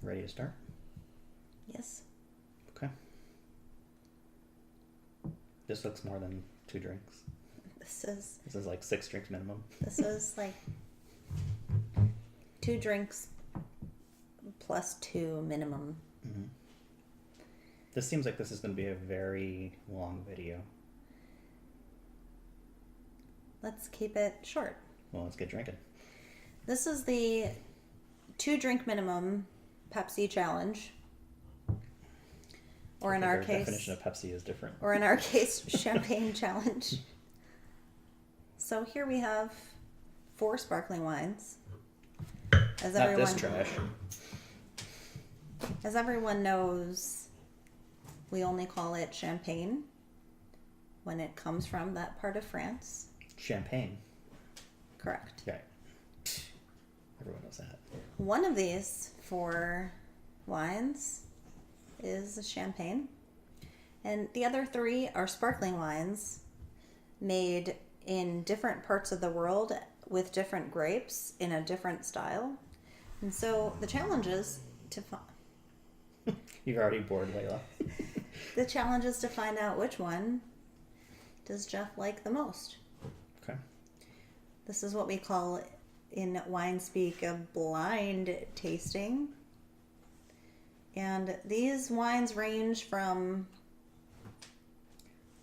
Ready to start? Yes. Okay. This looks more than 2 drinks. This is like 6 drinks minimum. This is like 2 drinks plus 2 minimum. Mm-hmm. This seems like this is going to be a very long video. Let's keep it short. Well, let's get drinking. This is the 2 drink minimum Pepsi challenge. Or in our case, definition of Pepsi is different. Or in our case, champagne challenge. So here we have 4 sparkling wines. Not this trash. As everyone knows, we only call it champagne when it comes from that part of France. Champagne. Correct. Right. Everyone knows that. One of these 4 wines is a champagne, and the other 3 are sparkling wines made in different parts of the world with different grapes in a different style. And so the challenge is to You're already bored, Layla. the challenge is to find out which one does Jeff like the most. Okay. This is what we call in wine speak a blind tasting. And these wines range from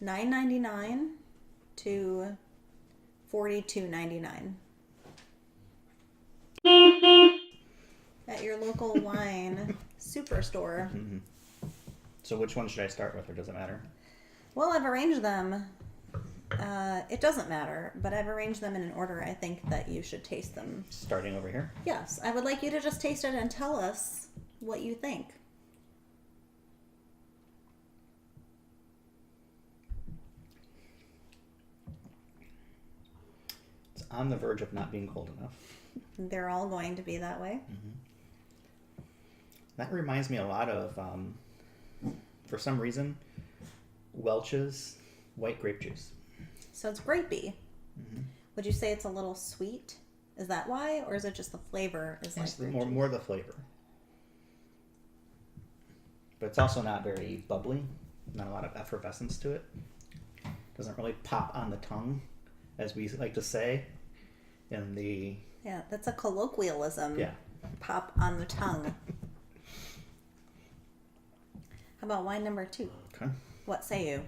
$9.99 to $42.99 at your local wine superstore. Mm-hmm. So which one should I start with, or does it matter? Well, I've arranged them. It doesn't matter, but I've arranged them in an order I think that you should taste them. Starting over here? Yes, I would like you to just taste it and tell us what you think. It's on the verge of not being cold enough. They're all going to be that way. Mm-hmm. That reminds me a lot of, for some reason, Welch's white grape juice. So it's grapey. Mm-hmm. Would you say it's a little sweet? Is that why? Or is it just the flavor is like grape juice? More the flavor. But it's also not very bubbly. Not a lot of effervescence to it. Doesn't really pop on the tongue, as we like to say in the... Yeah, that's a colloquialism. Yeah. Pop on the tongue. How about wine number 2? Okay. What say you?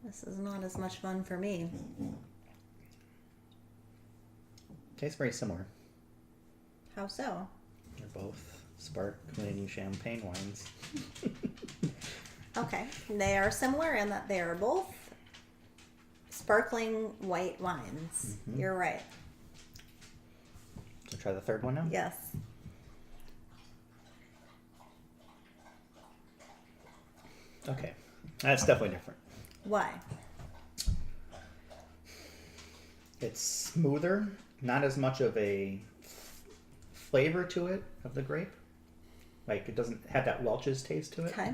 This is not as much fun for me. Tastes very similar. How so? They're both sparkling champagne wines. Okay. They are similar in that they are both sparkling white wines. Mm-hmm. You're right. So try the third one now? Yes. Okay. That's definitely different. Why? It's smoother, not as much of a flavor to it of the grape. Like, it doesn't have that Welch's taste to it. Okay.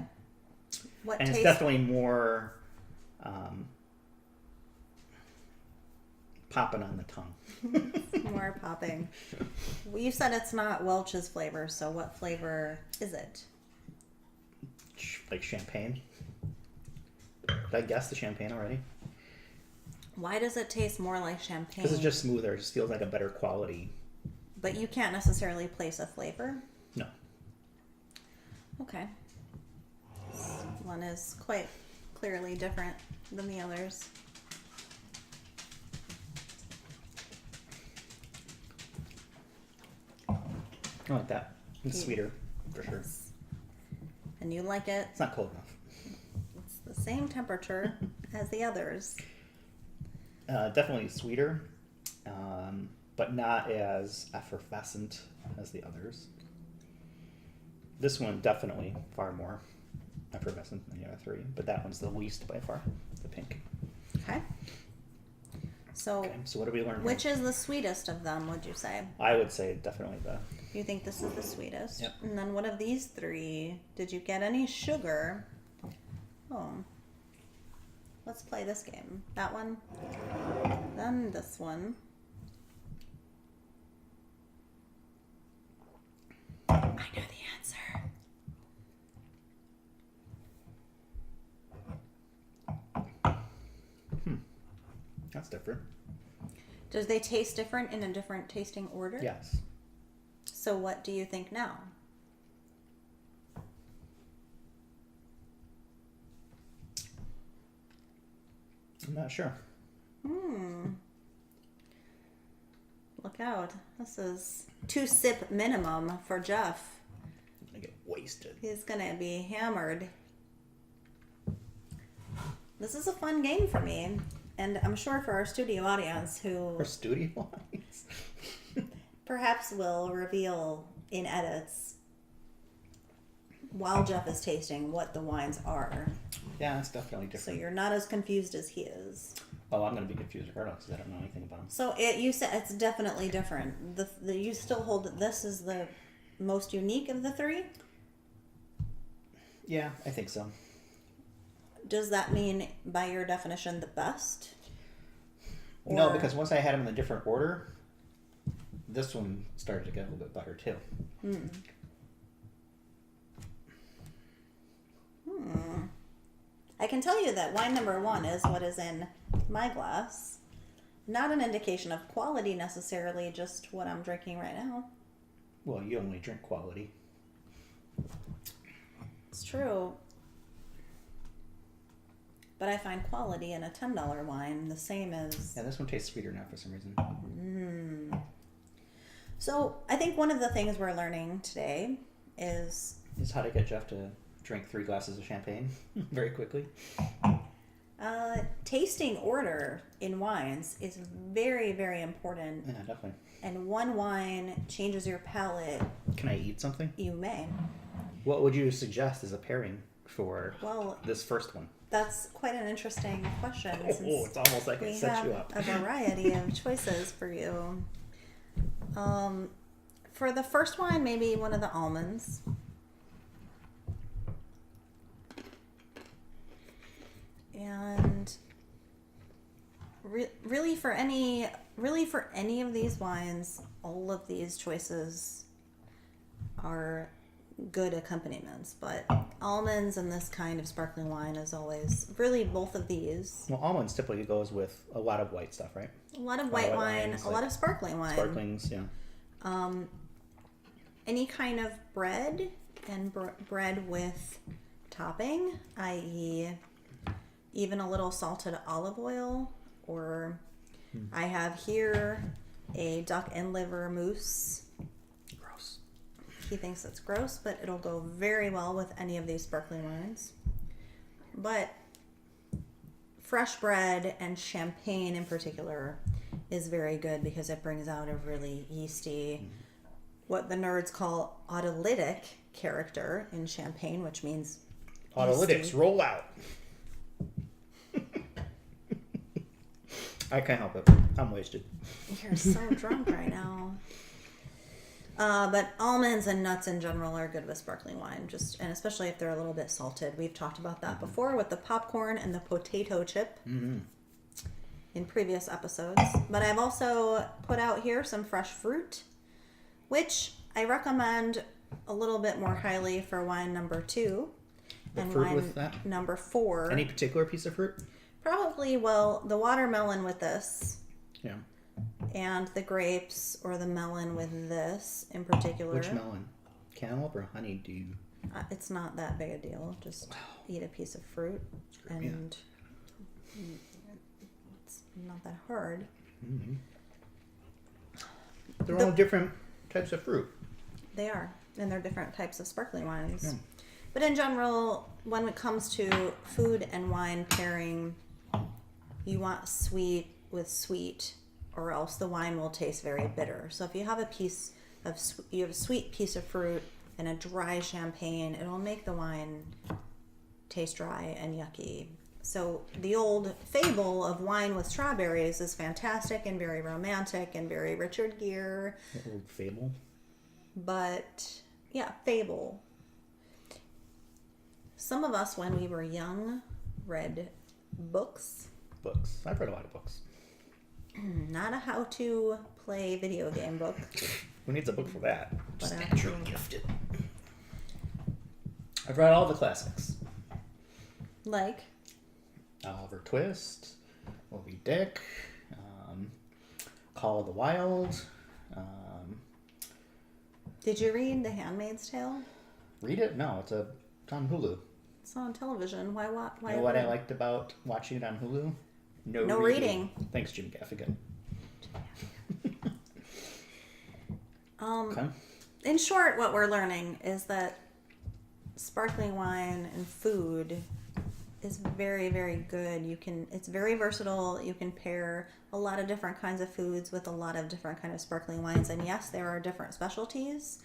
What and taste? It's definitely more popping on the tongue. More popping. Well, you said it's not Welch's flavor, so what flavor is it? Like champagne. Did I guess the champagne already? Why does it taste more like champagne? Because it's just smoother. It just feels like a better quality. But you can't necessarily place a flavor? No. Okay. This one is quite clearly different than the others. I like that. It's sweeter, for sure. And you like it? It's not cold enough. It's the same temperature as the others. Definitely sweeter, but not as effervescent as the others. This one definitely far more effervescent than the other 3, but that one's the least by far, the pink. Okay. So what did we learn? Which is the sweetest of them, would you say? I would say definitely the... You think this is the sweetest? Yep. And then what of these 3? Did you get any sugar? Oh. Let's play this game. That one. Then this one. That's different. Does they taste different in a different tasting order? Yes. So what do you think now? I'm not sure. Look out. This is 2-sip minimum for Jeff. I'm gonna get wasted. He's gonna be hammered. This is a fun game for me, and I'm sure for our studio audience who For studio wines. perhaps will reveal in edits while Jeff is tasting what the wines are. Yeah, it's definitely So different. you're not as confused as he is. Oh, I'm gonna be confused regardless because I don't know anything about them. So you said it's definitely different. You still hold that this is the most unique of the three? Yeah, I think so. Does that mean, by your definition, the best? No, Or- because once I had them in a different order, this one started to get a little bit better too. I can tell you that wine number 1 is what is in my glass. Not an indication of quality necessarily, just what I'm drinking right now. Well, you only drink quality. It's true. But I find quality in a $10 wine the same as... Yeah, this one tastes sweeter now for some reason. So I think one of the things we're learning today is... Is how to get Jeff to drink 3 glasses of champagne very quickly. tasting order in wines is very, very important. Yeah, definitely. And one wine changes your palate. Can I eat something? You may. What would you suggest as a pairing for Well, this first one? that's quite an interesting question. Oh, it's almost like we it sets have you up. a variety of choices for you. For the first wine, maybe one of the almonds. And really for any of these wines, all of these choices are good accompaniments, but almonds and this kind of sparkling wine is always really both of these. Well, almonds typically goes with a lot of white stuff, right? A lot of A lot white of wine, wines, a lot like of sparkling wine. Sparklings, yeah. Any kind of bread and bread with topping, i.e. even a little salted olive oil, or I have here a duck and liver mousse. Gross. He thinks it's gross, but it'll go very well with any of these sparkling wines. But fresh bread and champagne in particular is very good because it brings out a really yeasty, what the nerds call autolytic character in champagne, which means Autolytics, yeasty. roll out. I can't help it. I'm wasted. You're so drunk right now. But almonds and nuts in general are good with sparkling wine, and especially if they're a little bit salted. We've talked about that before with the popcorn and the potato chip in previous episodes. But I've also put out here some fresh fruit, which I recommend a little bit more highly for wine number 2 What and fruit wine with that? number 4. Any particular piece of fruit? Probably, well, the watermelon with this. Yeah. And the grapes or the melon with this in particular. Which melon? Cantaloupe or honeydew? It's not that big a deal. Just eat a piece of fruit, and it's not that hard. Mm-hmm. They're all different types of fruit. They are, and they're different types of sparkling wines. Yeah. But in general, when it comes to food and wine pairing, you want sweet with sweet, or else the wine will taste very bitter. So if you have a sweet piece of fruit and a dry champagne, it'll make the wine taste dry and yucky. So the old fable of wine with strawberries is fantastic and very romantic and very Richard Gere. The old fable. But yeah, fable. Some of us, when we were young, read books. Books. I've read a lot of books. Not a how-to play video game book. Who needs a book for that? Just But, naturally gifted. I've read all the classics. Like, Oliver Twist, Moby Dick, Call of the Wild. Did you read The Handmaid's Tale? Read it? No, it's on Hulu. It's on television. Why? You know what I liked about watching it on Hulu? No reading. Thanks, Jim Gaffigan. Okay. In short, what we're learning is that sparkling wine and food is very, very good. It's very versatile. You can pair a lot of different kinds of foods with a lot of different kind of sparkling wines. And yes, there are different specialties.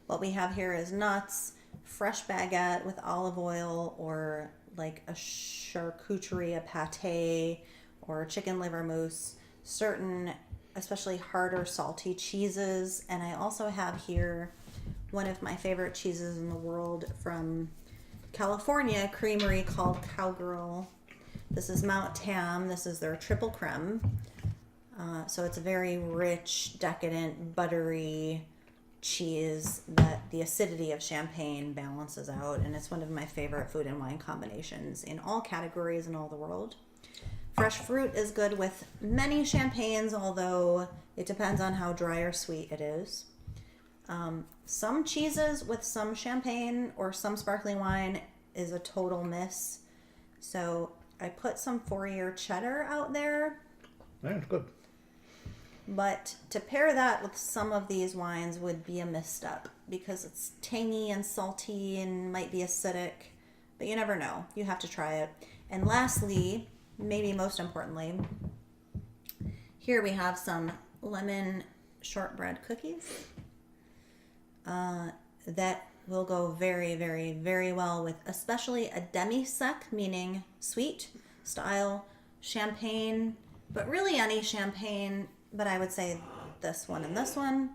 What we have here is nuts, fresh baguette with olive oil, or like a charcuterie, a pate, or chicken liver mousse, certain especially harder salty cheeses. And I also have here one of my favorite cheeses in the world from California creamery called Cowgirl. This is Mount Tam. This is their triple creme. So it's a very rich, decadent, buttery cheese that the acidity of champagne balances out. And it's one of my favorite food and wine combinations in all categories in all the world. Fresh fruit is good with many champagnes, although it depends on how dry or sweet it is. Some cheeses with some champagne or some sparkling wine is a total miss. So I put some Fourier cheddar out there. Yeah, it's good. But to pair that with some of these wines would be a misstep because it's tangy and salty and might be acidic. But you never know. You have to try it. And lastly, maybe most importantly, here we have some lemon shortbread cookies. That will go very, very, very well with especially a demi-sec, meaning sweet style champagne, but really any champagne, but I would say this one and this one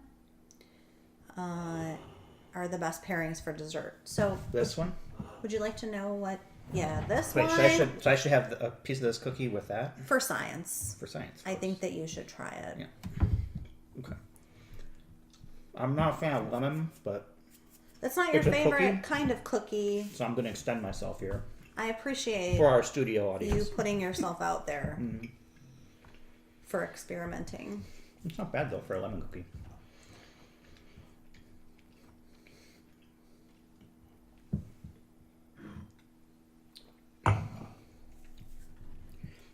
are the best pairings for dessert. So this one? Would you like to know what? Yeah, this Wait, wine. so I should have a piece of this cookie with that? For science. For science. I think that you should try it. Yeah. Okay. I'm not a fan of lemon, but That's not your It's a favorite cookie? kind of cookie. so I'm going to extend myself here I appreciate for our studio you audience. putting yourself out there for experimenting. It's not bad though for a lemon cookie.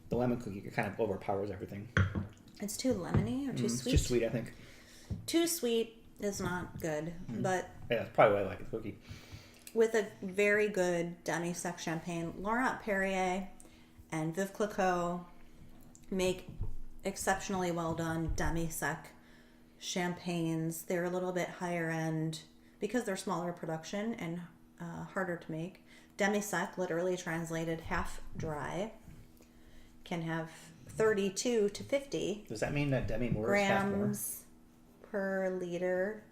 The lemon cookie kind of overpowers everything. It's too lemony or too It's sweet. too sweet, I think. Too sweet is not good, but Yeah, that's probably why I like the cookie. with a very good demi-sec champagne, Laurent Perrier and Veuve Clicquot make exceptionally well done demi-sec champagnes. They're a little bit higher end because they're smaller production and harder to make. Demi-sec, literally translated half dry, can have 32 to 50 Does that mean that Demi Moore is half more? grams per liter.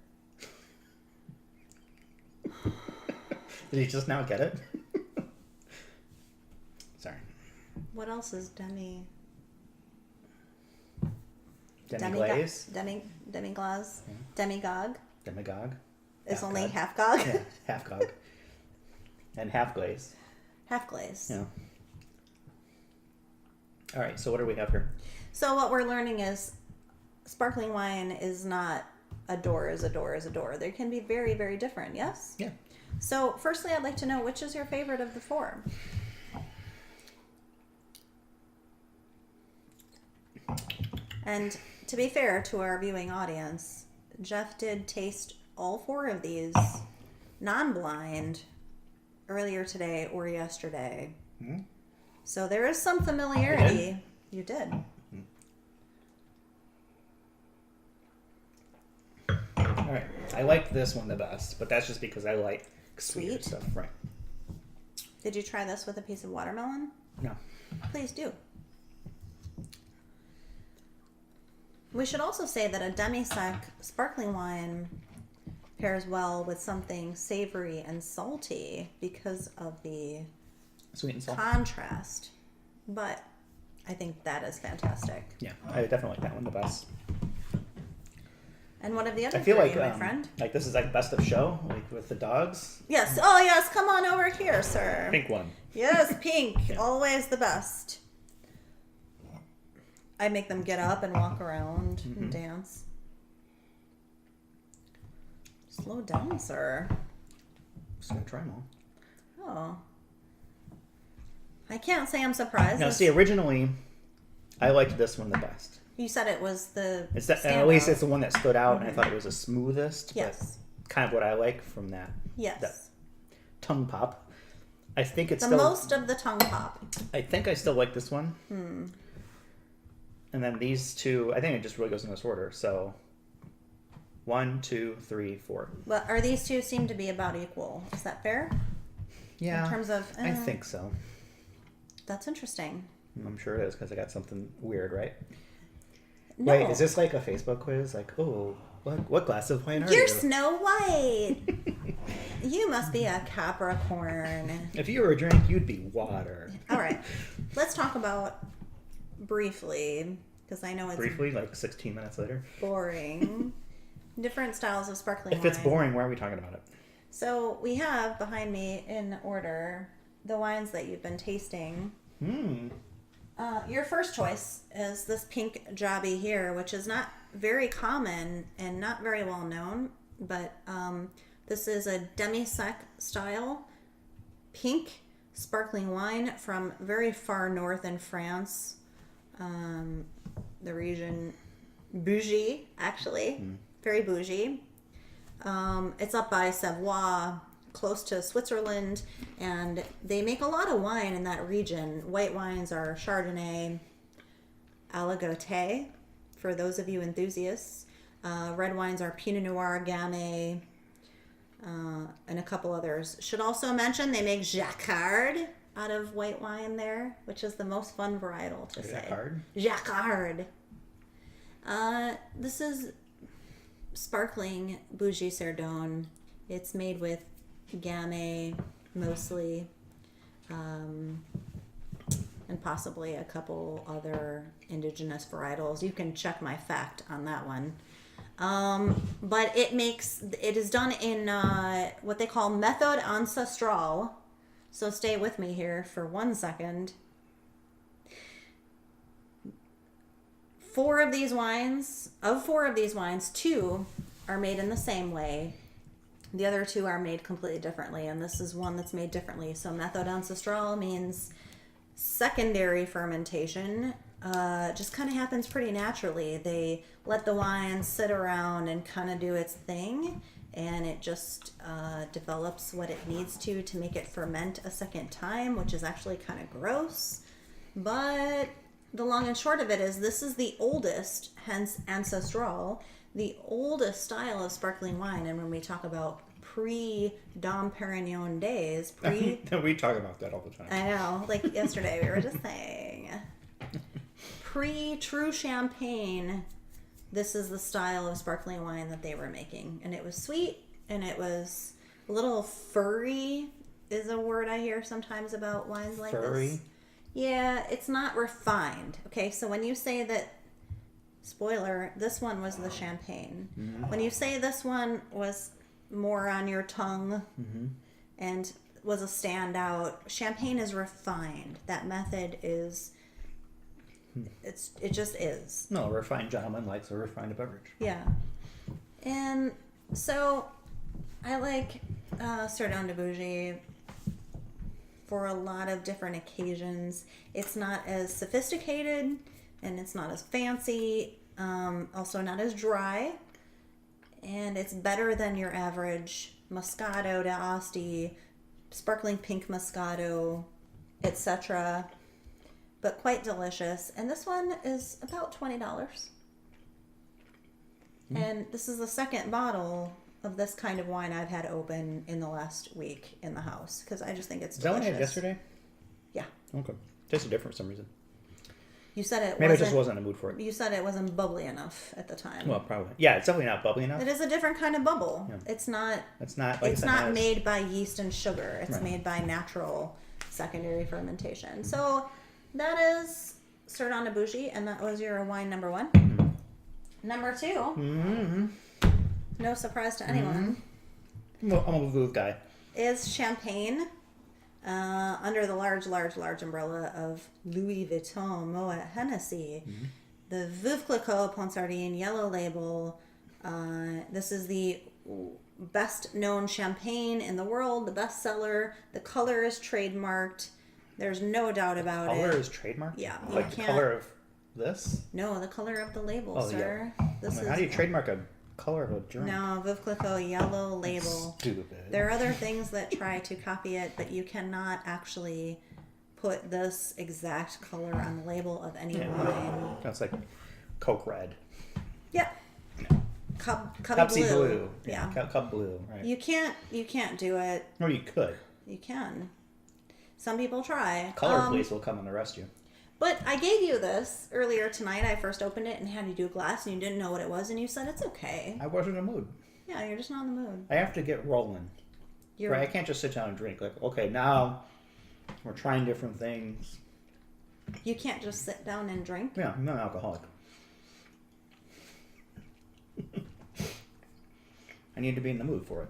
Did you just now get it? Sorry. What else is demi? Demi-glaze? Demi-glaze? Demigog Demigog? is only Half-god? half gog. Yeah, half gog. And half glaze. Half glaze. Yeah. All right, so what do we have here? So what we're learning is sparkling wine is not a door is a door is a door. They can be very, very different, yes? Yeah. So firstly, I'd like to know which is your favorite of the four? And to be fair to our viewing audience, Jeff did taste all four of these non-blind earlier today or yesterday. Hmm? So there is some familiarity. You did. All right. I like this one the best, but that's just because I like sweeter Sweet? stuff. Right. Did you try this with a piece of watermelon? No. Please do. We should also say that a demi-sec sparkling wine pairs well with something savory and salty because of the Sweet and salty. contrast. But I think that is fantastic. Yeah, I definitely like that one the best. And what of the other I feel three, like my friend? like this is like best of show, like with the dogs. Yes. Oh, yes. Come on over here, sir. Pink one. Yes, pink. Always the best. I make them get up and walk around and dance. Slow down, sir. Just gonna try them all. Oh. I can't say I'm surprised. Now, see, originally, I liked this one the best. You said it was the At least it's the one that stood out, and I thought it was the smoothest. Yes. But kind of what I like from that. Yes. That tongue pop. I think it's the still... most of the tongue pop. I think I still like this one. And then these two, I think it just really goes in this order. So, 1, 2, 3, 4. Well, are these two seem to be about equal? Is that fair? Yeah. In terms of... I think so. That's interesting. I'm sure it is because I got something weird, right? No. Wait, is this like a Facebook quiz? Like, oh, what glass of wine are You're you? Snow White. You must be a Capricorn. If you were a drink, you'd be water. All right. Let's talk about briefly, because I know it's Briefly, like 16 minutes later. boring. Different styles of sparkling wine. If it's boring, why are we talking about it? So we have behind me in order the wines that you've been tasting. Your first choice is this pink jobby here, which is not very common and not very well known, but this is a demi-sec style pink sparkling wine from very far north in France, the region bougie, actually, very bougie. It's up by Savoie, close to Switzerland, and they make a lot of wine in that region. White wines are Chardonnay, Aligoté, for those of you enthusiasts. Red wines are Pinot Noir, Gamay, and a couple others. Should also mention they make Jacquard out of white wine there, which is the most fun varietal to say. Jacquard? Jacquard. This is sparkling Bougie Cerdon. It's made with Gamay mostly, and possibly a couple other indigenous varietals. You can check my fact on that one. But it is done in what they call method ancestral. So stay with me here for 1 second. 4 of these wines, 2 are made in the same way. The other 2 are made completely differently, and this is one that's made differently. So method ancestral means secondary fermentation. Just kind of happens pretty naturally. They let the wine sit around and kind of do its thing, and it just develops what it needs to make it ferment a second time, which is actually kind of gross. But the long and short of it is this is the oldest, hence ancestral, the oldest style of sparkling wine. And when we talk about pre-Dom Perignon days, we talk about that all the time. I know, like yesterday we were just saying, pre-true champagne, this is the style of sparkling wine that they were making. And it was sweet, and it was a little furry, is a word I hear sometimes about wines like Furry? this. Yeah, it's not refined. Okay, so when you say that, spoiler, this one was the champagne. When you say this one was more on your tongue and was a standout, champagne is refined. That method is, it just is. No, a refined gentleman likes a refined beverage. Yeah. And so I like Cerdon de Bougie for a lot of different occasions. It's not as sophisticated, and it's not as fancy, also not as dry, and it's better than your average Moscato d'Asti, sparkling pink Moscato, etc., but quite delicious. And this one is about $20. And this is the second bottle of this kind of wine I've had open in the last week in the house, because I just think it's delicious. Is that one you had yesterday? Yeah. Okay. Tasted different for some reason. You said it Maybe I wasn't, just wasn't in the mood for it. You said it wasn't bubbly enough at the time. Well, probably. Yeah, it's definitely not bubbly enough. It is a different kind of bubble. Yeah. It's not. It's not. Like It's not made by yeast and sugar. It's Right. made by natural secondary fermentation. So that is Cerdon de Bougie, and that was your wine number 1. Number 2. No surprise to anyone. Well, I'm a booze guy. Is champagne under the large umbrella of Louis Vuitton Moet Hennessy. the Veuve Clicquot Ponsardine yellow label. This is the best known champagne in the world, the bestseller. The color is trademarked. There's no doubt about Color it. is trademarked? Yeah, you Like the can't- color of this? No, the color of the label, Oh, sir. This Like, is how do you trademark a color of a drink? no Veuve Clicquot yellow label. Stupid. There are other things that try to copy it, but you cannot actually put this exact color on the label of any wine. That's like Coke Red. Yeah. Cubby Pepsi blue. Blue. Yeah. Cup Blue, right. You can't do it. No, you could. You can. Some people try. Color police will come and arrest you. But I gave you this earlier tonight. I first opened it and had you do a glass and you didn't know what it was and you said it's okay. I wasn't in the mood. Yeah, you're just not in the mood. I have to get rolling. Right? I can't just sit down and drink. Like, okay, now we're trying different things. You can't just sit down and drink. Yeah, I'm not an alcoholic. I need to be in the mood for it.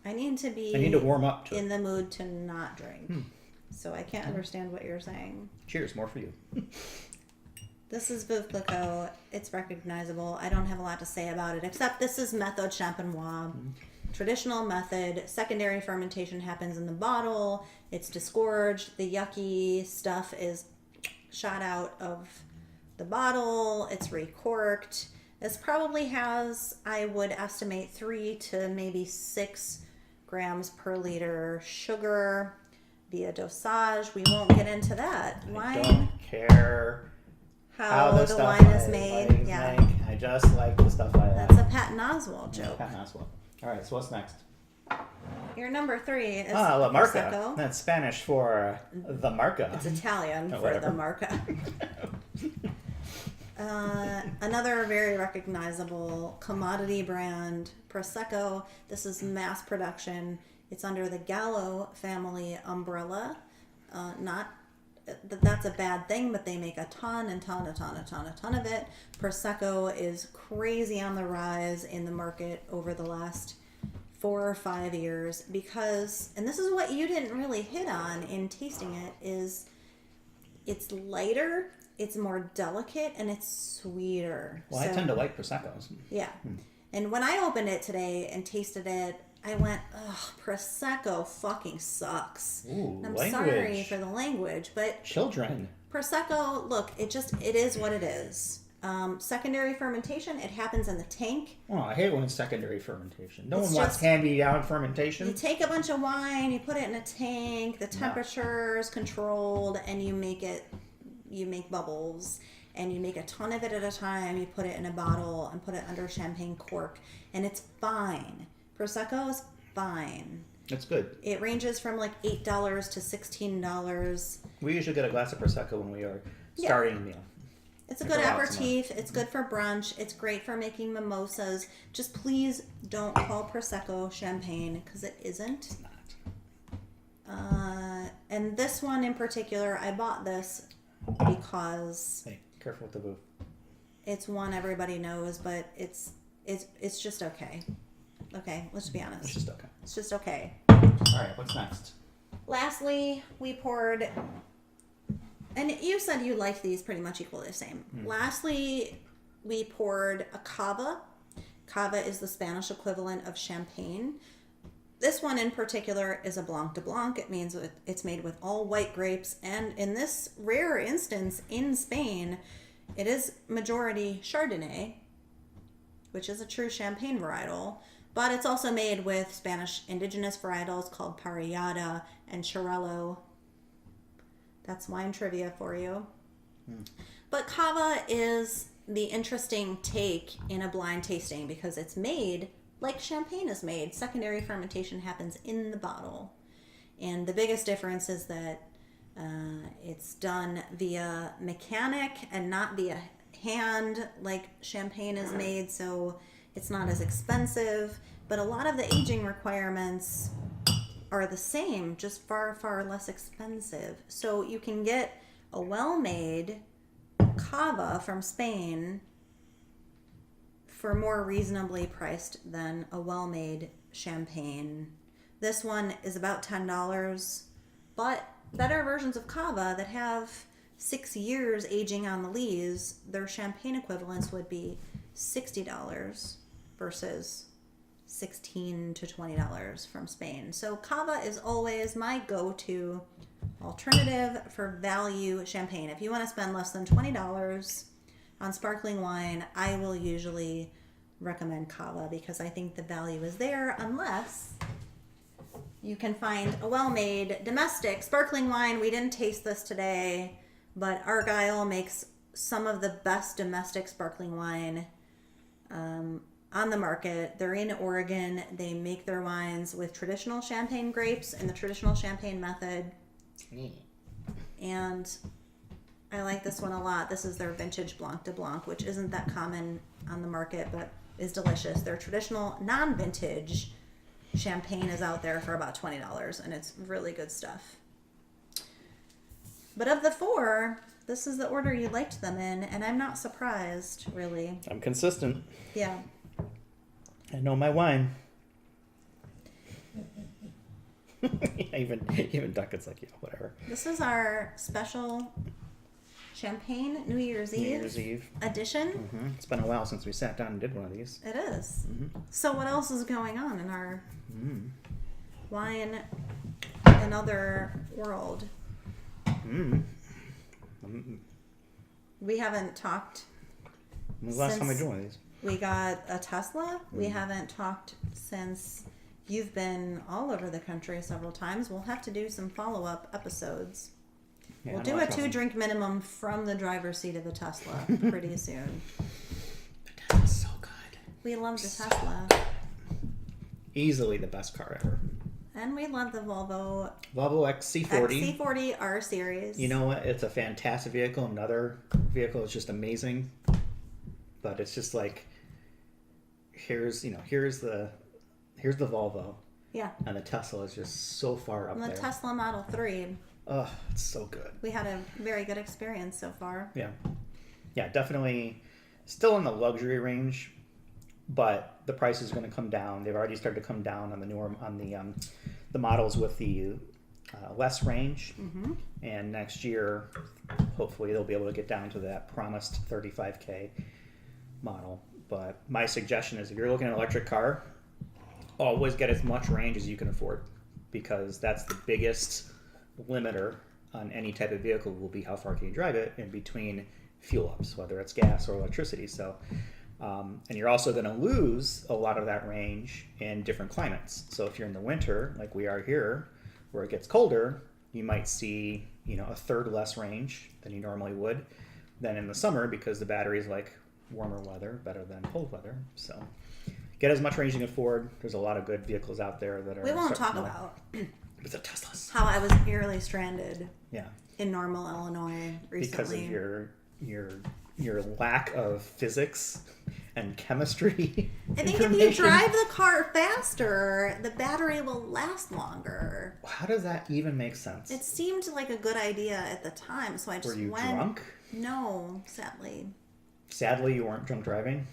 I need to I need to warm up to in it. the mood to not drink. So I can't understand what you're saying. Cheers, more for you. This is Veuve Clicquot. It's recognizable. I don't have a lot to say about it, except this is Méthode Champenoise. Traditional method. Secondary fermentation happens in the bottle. It's disgorged. The yucky stuff is shot out of the bottle. It's recorked. This probably has, I would estimate, 3 to maybe 6 grams per liter sugar via dosage. We won't get into that. I don't care how the the stuff wine is I made. like. Yeah. I just like the stuff I like. That's a Patton Oswalt joke. Patton Oswalt. All right, so what's next? Your number 3 is La Marca. Prosecco. That's Spanish for the Marca. It's Italian Oh, for whatever. the Marca. Another very recognizable commodity brand, Prosecco. This is mass production. It's under the Gallo family umbrella. Not that that's a bad thing, but they make a ton of it. Prosecco is crazy on the rise in the market over the last 4 or 5 years because, and this is what you didn't really hit on in tasting it, is it's lighter, it's more delicate, and it's sweeter. Well, I tend to like Proseccos. Yeah. And when I opened it today and tasted it, I went, ugh, Prosecco fucking sucks. Ooh, I'm language. sorry for the language, but Children. Prosecco, look, it is what it is. Secondary fermentation, it happens in the tank. Oh, I hate when it's secondary fermentation. No It's one wants just- hand-me-down fermentation. You take a bunch of wine, you put it in a tank, the temperature is controlled, and you make bubbles, and you make a ton of it at a time. You put it in a bottle and put it under champagne cork, and it's fine. Prosecco is fine. It's good. It ranges from like $8 to $16. We usually get a glass of Prosecco when we are starting a meal. It's a I good go out aperitif. It's good for brunch. It's great for making mimosas. Just please don't call Prosecco champagne because it isn't. It's not. And this one in particular, I bought this because Hey, careful with the booth. it's one everybody knows, but it's just okay. Okay, let's be honest. It's just okay. It's just okay. All right, what's next? Lastly, we poured, and you said you liked these pretty much equally the same. Lastly, we poured a cava. Cava is the Spanish equivalent of champagne. This one in particular is a Blanc de Blanc. It means it's made with all white grapes, and in this rare instance in Spain, it is majority Chardonnay, which is a true champagne varietal. But it's also made with Spanish indigenous varietals called Parellada and Xarel-lo. That's wine trivia for you. But cava is the interesting take in a blind tasting because it's made like champagne is made. Secondary fermentation happens in the bottle. And the biggest difference is that it's done via mechanic and not via hand like champagne is made, so it's not as expensive, but a lot of the aging requirements are the same, just far, far less expensive. So you can get a well-made cava from Spain for more reasonably priced than a well-made champagne. This one is about $10, but better versions of cava that have 6 years aging on the lees, their champagne equivalents would be $60 versus $16 to $20 from Spain. So Cava is always my go-to alternative for value champagne. If you want to spend less than $20 on sparkling wine, I will usually recommend Cava because I think the value is there, unless you can find a well-made domestic sparkling wine. We didn't taste this today, but Argyle makes some of the best domestic sparkling wine on the market. They're in Oregon. They make their wines with traditional champagne grapes and the traditional champagne method. And I like this one a lot. This is their vintage Blanc de Blanc, which isn't that common on the market, but is delicious. Their traditional non-vintage champagne is out there for about $20, and it's really good stuff. But of the four, this is the order you liked them in, and I'm not surprised, really. I'm consistent. Yeah. I know my wine. even Duncan's like, yeah, whatever. This is our special champagne New Year's Eve edition. Mm-hmm. It's been a while since we sat down and did one of these. It is. Mm-hmm. So what else is going on in our wine and other world? We haven't talked. When was the last time we did one of these? We got a Tesla. We haven't talked since you've been all over the country several times. We'll have to do some follow-up episodes. Yeah, we'll do a 2-drink minimum from the driver's seat of a Tesla pretty soon. The Tesla's so good. We love the Tesla. Easily the best car ever. And we love the Volvo XC40. XC40 R Series. You know what? It's a fantastic vehicle. Another vehicle is just amazing. But it's just like, here's the Volvo. Yeah. And the Tesla is just so far up there. And the Tesla Model 3. Oh, it's so good. We had a very good experience so far. Yeah. Yeah, definitely still in the luxury range, but the price is going to come down. They've already started to come down on the models with the less range. Mm-hmm. And next year, hopefully they'll be able to get down to that promised 35K model. But my suggestion is if you're looking at an electric car, always get as much range as you can afford, because that's the biggest limiter on any type of vehicle will be how far can you drive it in between fuel ups, whether it's gas or electricity. So, and you're also going to lose a lot of that range in different climates. So if you're in the winter, like we are here, where it gets colder, you might see, a third less range than you normally would than in the summer, because the battery's like warmer weather better than cold weather. So get as much range as you can afford. There's a lot of good vehicles out there that are. We won't talk about with the Teslas. How I was nearly stranded. Yeah. In Normal, Illinois recently. Because of your lack of physics and chemistry. I think if you drive the car faster, the battery will last longer. How does that even make sense? It seemed like a good idea at the time, so I just went. Were you drunk? No, sadly. Sadly, you weren't drunk driving?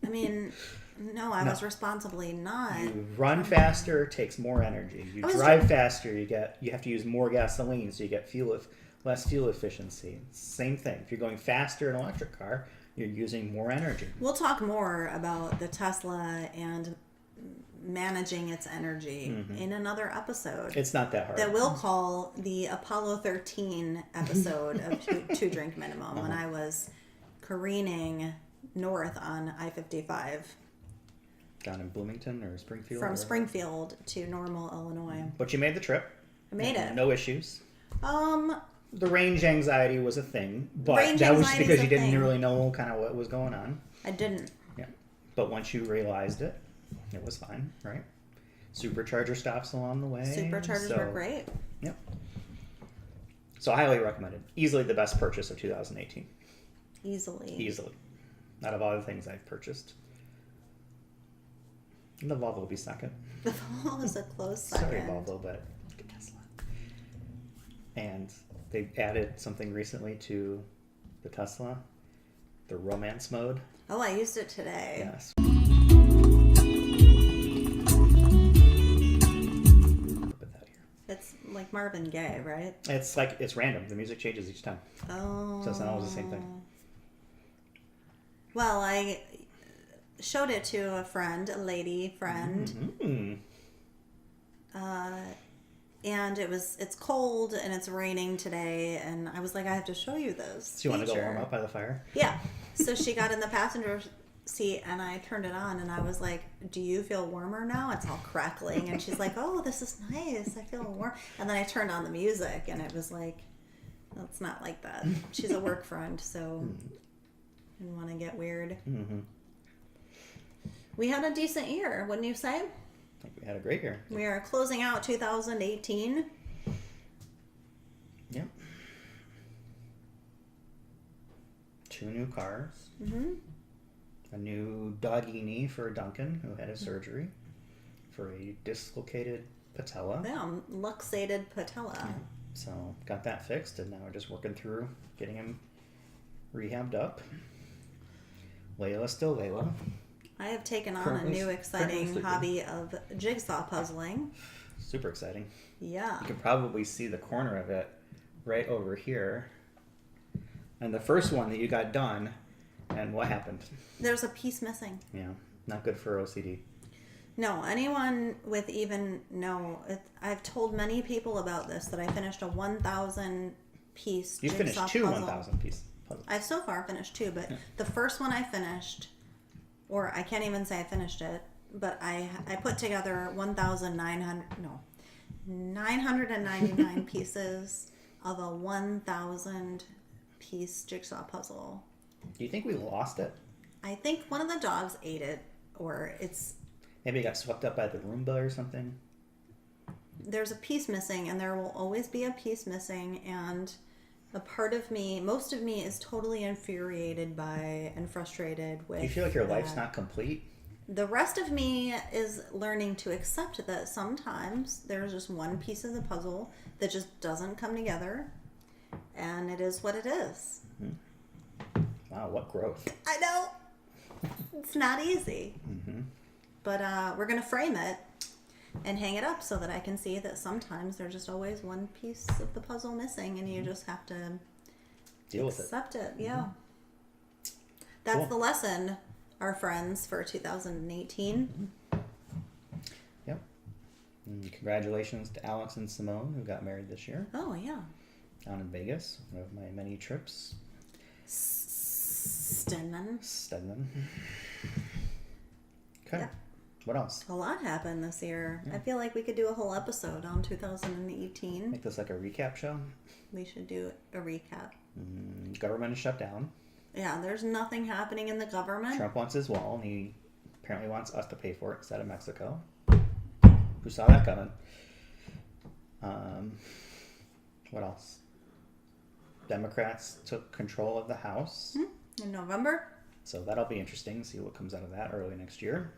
I mean, no, I was responsibly not. You run faster, takes more energy. You drive faster, you have to use more gasoline, so you get less fuel efficiency. Same thing. If you're going faster in an electric car, you're using more energy. We'll talk more about the Tesla and managing its energy in another episode. It's not that hard. That we'll call the Apollo 13 episode of Two Drink Minimum, when I was careening north on I-55. Down in Bloomington or Springfield? From Springfield to Normal, Illinois. But you made the trip. I made it. No issues. The range anxiety was a thing, but that was just because you didn't really know kind of what was going on. I didn't. Yeah. But once you realized it, it was fine, right? Supercharger stops along the way. Superchargers were great. Yep. So I highly recommend it. Easily the best purchase of 2018. Easily. Out of all the things I've purchased. And the Volvo will be second. The Volvo was a close second. Sorry, Volvo, but Tesla. And they added something recently to the Tesla, the romance mode. Oh, I used it today. Yes. Put that here. It's like Marvin Gaye, right? It's random. The music changes each time. Oh. So it's not always the same thing. Well, I showed it to a friend, a lady friend. Mm-hmm. And it's cold and it's raining today, and I was like, I have to show you this. So you want to go warm up by the fire? Yeah. So she got in the passenger seat and I turned it on and I was like, do you feel warmer now? It's all crackling. And she's like, oh, this is nice. I feel warm. And then I turned on the music and it was like, well, it's not like that. She's a work friend, so I didn't want to get weird. Mm-hmm. We had a decent year, wouldn't you say? I think we had a great year. We are closing out 2018. Yep. 2 new cars. Mm-hmm. A new doggy knee for Duncan, who had his surgery for a dislocated patella. Yeah, luxated patella. Yeah. So got that fixed, and now we're just working through getting him rehabbed up. Layla's still Layla. I have taken on Currently- a new exciting currently hobby of jigsaw puzzling. Super exciting. Yeah. You can probably see the corner of it right over here. And the first one that you got done, and what happened? There's a piece missing. Yeah, not good for OCD. No, anyone with I've told many people about this, that I finished a 1,000 piece You jigsaw finished 2 puzzle. 1,000 piece puzzles. I've so far finished 2, but the first one I finished, or I can't even say I finished it, but I put together 999 pieces of a 1,000 piece jigsaw puzzle. Do you think we lost it? I think one of the dogs ate it, or Maybe it got swept up by the Roomba or something? there's a piece missing, and there will always be a piece missing, and a part of me, most of me, is totally infuriated by and frustrated with. Do you feel like your that. life's not complete? The rest of me is learning to accept that sometimes there's just one piece of the puzzle that just doesn't come together, and it is what it is. Wow, what growth. I know. It's not easy. Mm-hmm. But we're going to frame it and hang it up so that I can see that sometimes there's just always one piece of the puzzle missing, and you just have to Deal with it. accept it. Yeah. That's Cool. the lesson, our friends, for 2018. Yep. And congratulations to Alex and Simone, who got married this year Oh, yeah. down in Vegas. One of my many trips. Stedman. Okay. Yep. What else? A lot happened this year. Yeah. I feel like we could do a whole episode on 2018. Make this like a recap show. We should do a recap. Government is shut down. Yeah, there's nothing happening in the government. Trump wants his wall, and he apparently wants us to pay for it instead of Mexico. Who saw that coming? What else? Democrats took control of the House. In November. So that'll be interesting. See what comes out of that early next year.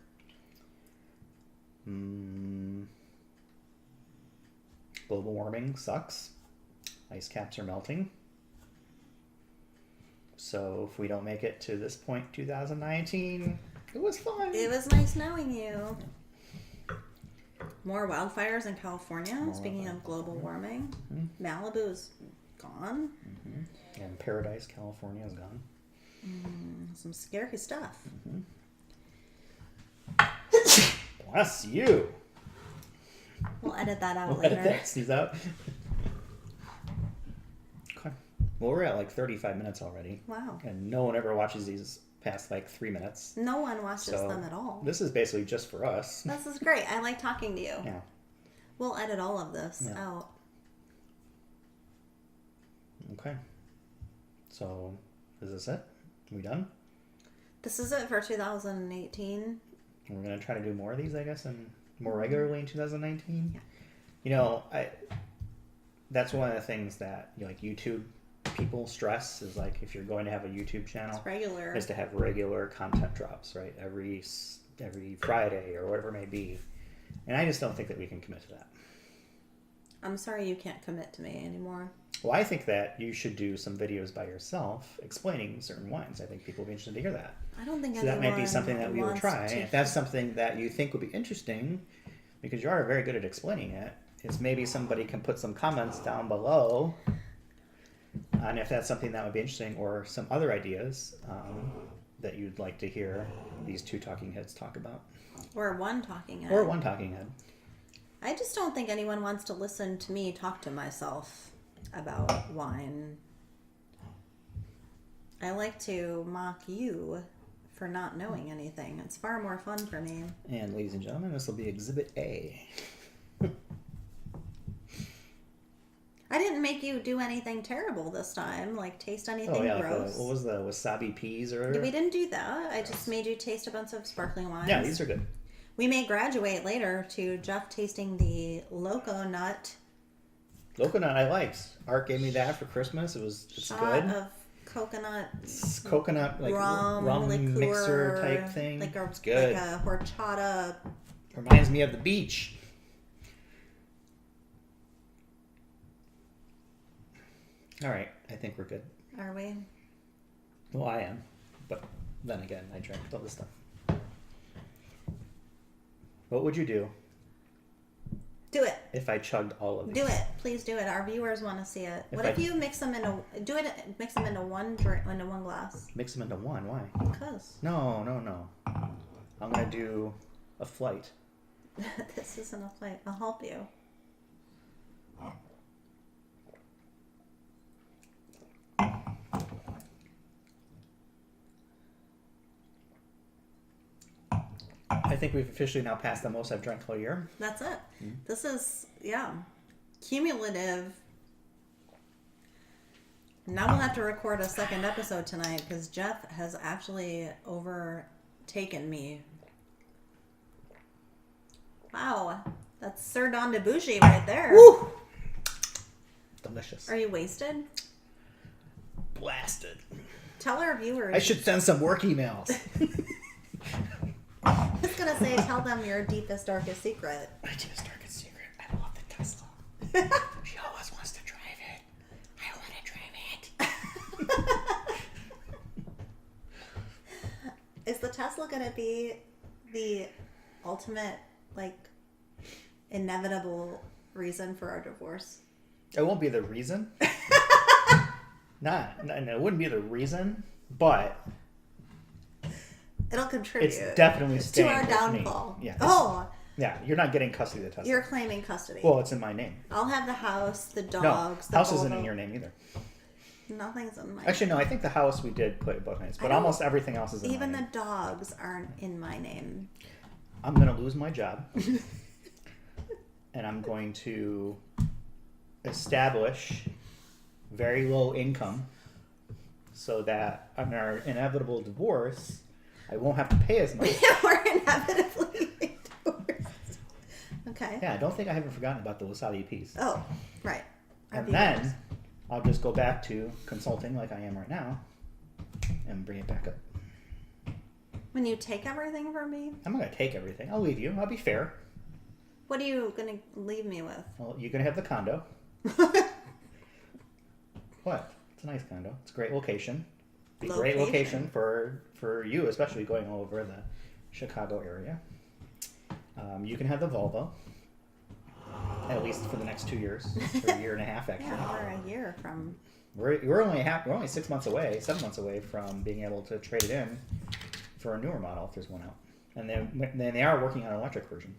Global warming sucks. Ice caps are melting. So if we don't make it to this point, 2019, it was fun. It was nice knowing you. More wildfires in California. Speaking of global warming, Malibu's gone. And Paradise, California is gone. Some scary stuff. Bless you. We'll edit that out We'll later. edit that sneeze out. Okay. Well, we're at like 35 minutes already. Wow. And no one ever watches these past like 3 minutes. No one watches So them at all. this is basically just for us. This is great. I like talking to you. Yeah. We'll edit all of this out. Okay. So, is this it? Are we done? This is it for 2018. We're going to try to do more of these, I guess, and more regularly in 2019. Yeah. You know, that's one of the things that YouTube people stress is like if you're going to have a YouTube channel, It's regular. is to have regular content drops, right? Every Friday or whatever it may be. And I just don't think that we can commit to that. I'm sorry you can't commit to me anymore. Well, I think that you should do some videos by yourself explaining certain wines. I think people will be interested to hear that. I don't think So that might be anyone something that we will wants try. to- If that's something that you think would be interesting, because you are very good at explaining it, is maybe somebody can put some comments down below on if that's something that would be interesting, or some other ideas that you'd like to hear these two talking heads talk about. Or one talking head. Or one talking head. I just don't think anyone wants to listen to me talk to myself about wine. I like to mock you for not knowing anything. It's far more fun for me. And ladies and gentlemen, this will be Exhibit A. I didn't make you do anything terrible this time, like taste anything gross. What was the wasabi peas or whatever? We didn't do that. I just made you taste a bunch of sparkling wines. Yeah, these are good. We may graduate later to Jeff tasting the Loco Nut. Loco Nut I liked. Art gave me that for Christmas. It's shot good. Of coconut. It's coconut like rum liqueur, mixer type thing. It's good. Like a horchata. Reminds me of the beach. All right, I think we're good. Are we? Well, I am, but then again, I drank all this stuff. What would you do? Do it. If I chugged all of these? Do it. Please do it. Our viewers want to see it. If you mix them into mix them into one glass? Mix them into one. Why? Because. No. I'm gonna do a flight. This isn't a flight. I'll help you. I think we've officially now passed the most I've drank all year. That's it. Mm-hmm. This is, cumulative. Now we'll have to record a second episode tonight because Jeff has actually overtaken me. Wow. That's Sir Don Debussy right there. Woo! Delicious. Are you wasted? Blasted. Tell our viewers. I should send some work emails. I was going to say, tell them your deepest, darkest secret. My deepest, darkest secret. I love the Tesla. She always wants to drive it. I want to drive it. Is the Tesla going to be the ultimate, inevitable reason for our divorce? It won't be the reason. No, it wouldn't be the reason, but it'll contribute. It's definitely to our downfall. Yeah. Yeah, you're not getting custody of the Tesla. You're claiming custody. Well, it's in my name. I'll have the house, the dogs, the house isn't in your name either. Nothing's in my Actually, no, I think the house we did put in both names, but almost everything else is in my name. Even the dogs aren't in my name. I'm going to lose my job. And I'm going to establish very low income so that on our inevitable divorce, I won't have to pay as much. We're inevitably divorced. Okay. Yeah, I don't think I haven't forgotten about the wasabi piece. Oh, right. And then I'll just go back to consulting like I am right now and bring it back up. When you take everything from me? I'm not going to take everything. I'll leave you. I'll be fair. What are you going to leave me with? Well, you're going to have the condo. What? It's a nice condo. It's a great location. Be a great location for you, especially going all over the Chicago area. You can have the Volvo, at least for the next 2 years, or a year and a half actually. Yeah, we're a year from. We're only 6 months away, 7 months away from being able to trade it in for a newer model if there's one out. And then they are working on an electric version.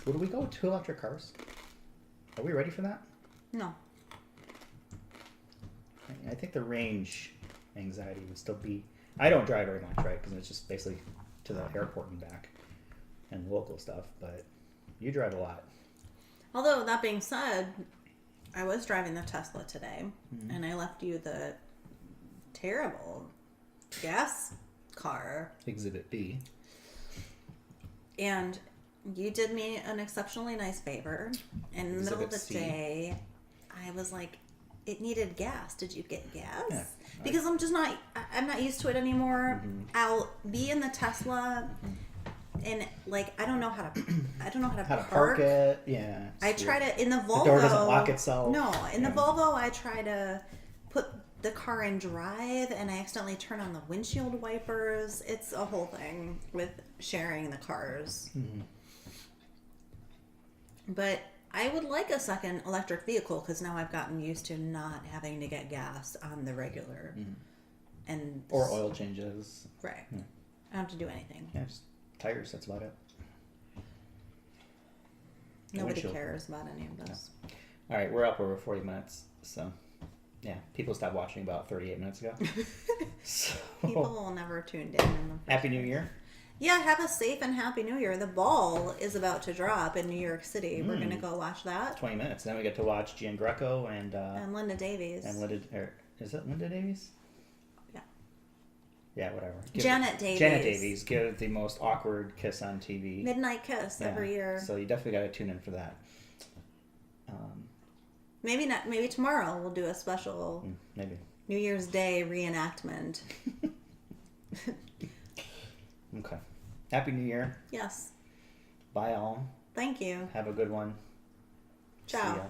Would we go with 2 electric cars? Are we ready for that? No. I think the range anxiety would still be... I don't drive very much, right? Because it's just basically to the airport and back and local stuff. But you drive a lot. Although, that being said, I was driving the Tesla today. Mm-hmm. And I left you the terrible gas car. Exhibit B. And you did me an exceptionally nice favor. And in the middle of the day, I was like, it needed gas. Did you get gas? Yeah, because I'm not used to it anymore. Mm-hmm. I'll be in the Tesla and I don't know how to park it. Yeah. I try to, in the Volvo. The door doesn't lock itself. No, in the Volvo, I try to put the car in drive and I accidentally turn on the windshield wipers. It's a whole thing with sharing the cars. Mm-hmm. But I would like a second electric vehicle because now I've gotten used to not having to get gas on the regular. And Or oil changes. Right. I don't have to do anything. Yeah, just tires. That's about it. Nobody Windshield. cares about any of this. All right, we're up over 40 minutes. So, yeah, people stopped watching about 38 minutes ago. So, People never tuned in. Happy New Year. Yeah, have a safe and happy New Year. The ball is about to drop in New York City. We're gonna go watch that. 20 minutes. Then we get to watch Gian Greco and Linda Davies. Is it Linda Davies? Yeah. Yeah, whatever. Janet Davies. Janet Davies give the most awkward kiss on TV. Midnight Kiss every year. So you definitely got to tune in for that. Maybe not. Maybe tomorrow we'll do a special Maybe. New Year's Day reenactment. Okay. Happy New Year. Yes. Bye all. Thank you. Have a good one. Ciao. See ya.